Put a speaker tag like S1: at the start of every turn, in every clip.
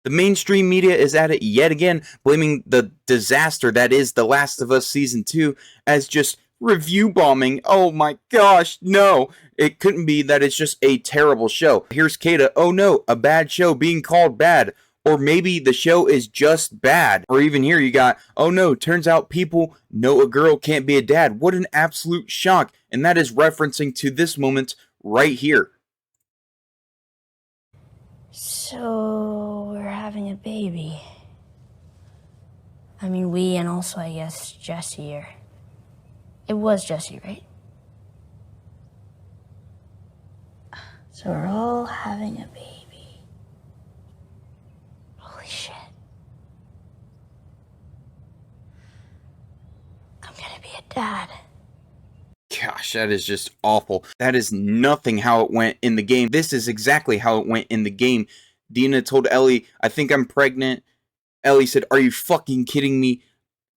S1: The mainstream media is at it yet again, blaming the disaster that is The Last of Us Season 2 as just review bombing. Oh my gosh, no. It couldn't be that it's just a terrible show. Here's Kata, oh no, a bad show being called bad. Or maybe the show is just bad. Or even here you got, oh no, turns out people know a girl can't be a dad. What an absolute shock. And that is referencing to this moment right here.
S2: So, we're having a baby. I mean, we and also, I guess, Jesse or... It was Jesse, right? So we're all having a baby. Holy shit. I'm gonna be a dad.
S1: Gosh, that is just awful. That is nothing how it went in the game. This is exactly how it went in the game. Dina told Ellie, I think I'm pregnant. Ellie said, are you fucking kidding me?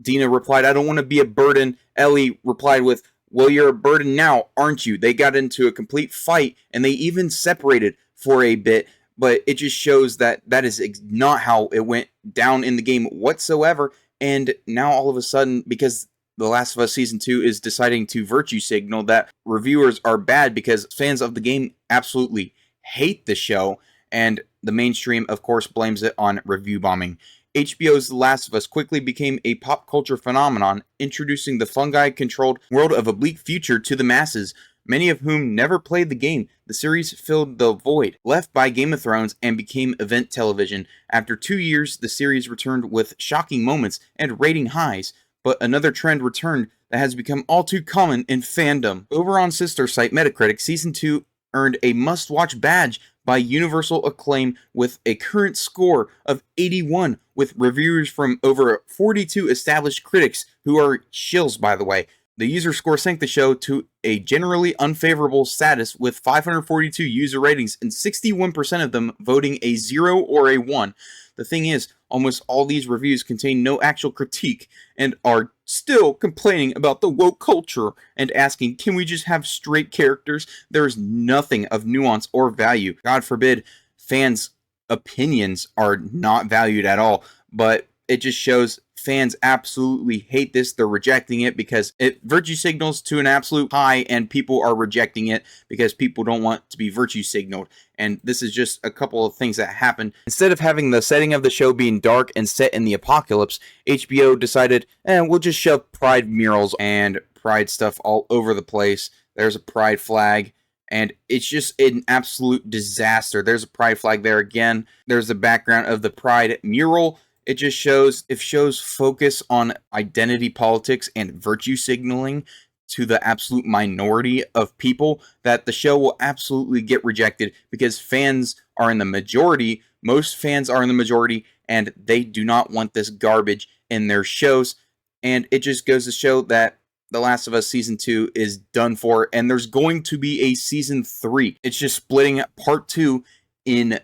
S1: Dina replied, I don't want to be a burden. Ellie replied with, well, you're a burden now, aren't you? They got into a complete fight, and they even separated for a bit, but it just shows that that is not how it went down in the game whatsoever, and now all of a sudden, because The Last of Us Season 2 is deciding to virtue signal that reviewers are bad because fans of the game absolutely hate the show, and the mainstream, of course, blames it on review bombing. HBO's The Last of Us quickly became a pop culture phenomenon, introducing the fungi-controlled world of a bleak future to the masses, many of whom never played the game. The series filled the void left by Game of Thrones and became event television. After 2 years, the series returned with shocking moments and rating highs, but another trend returned that has become all too common in fandom. Over on sister site Metacritic, Season 2 earned a must-watch badge by universal acclaim with a current score of 81, with reviewers from over 42 established critics who are shills, by the way. The user score sank the show to a generally unfavorable status with 542 user ratings and 61% of them voting a 0 or a 1. The thing is, almost all these reviews contain no actual critique and are still complaining about the woke culture and asking, can we just have straight characters? There's nothing of nuance or value. God forbid fans' opinions are not valued at all, but it just shows fans absolutely hate this. They're rejecting it because it virtue signals to an absolute high, and people are rejecting it because people don't want to be virtue signaled. And this is just a couple of things that happen. Instead of having the setting of the show being dark and set in the apocalypse, HBO decided, we'll just shove pride murals and pride stuff all over the place. There's a pride flag, and it's just an absolute disaster. There's a pride flag there again. There's the background of the pride mural. It just shows, if shows focus on identity politics and virtue signaling to the absolute minority of people, that the show will absolutely get rejected because fans are in the majority. Most fans are in the majority, and they do not want this garbage in their shows. And it just goes to show that The Last of Us Season 2 is done for, and there's going to be a Season 3. It's just splitting Part 2 in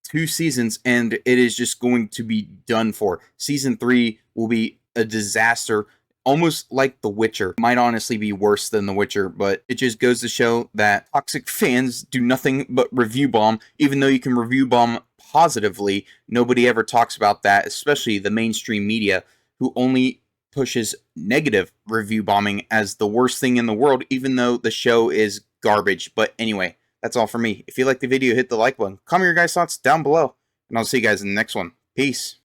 S1: 2 seasons, and it is just going to be done for. Season 3 will be a disaster, almost like The Witcher. Might honestly be worse than The Witcher, but it just goes to show that toxic fans do nothing but review bomb. Even though you can review bomb positively, nobody ever talks about that, especially the mainstream media, who only pushes negative review bombing as the worst thing in the world, even though the show is garbage. But anyway, that's all for me. If you liked the video, hit the like button. Comment your guys' thoughts down below, and I'll see you guys in the next one. Peace.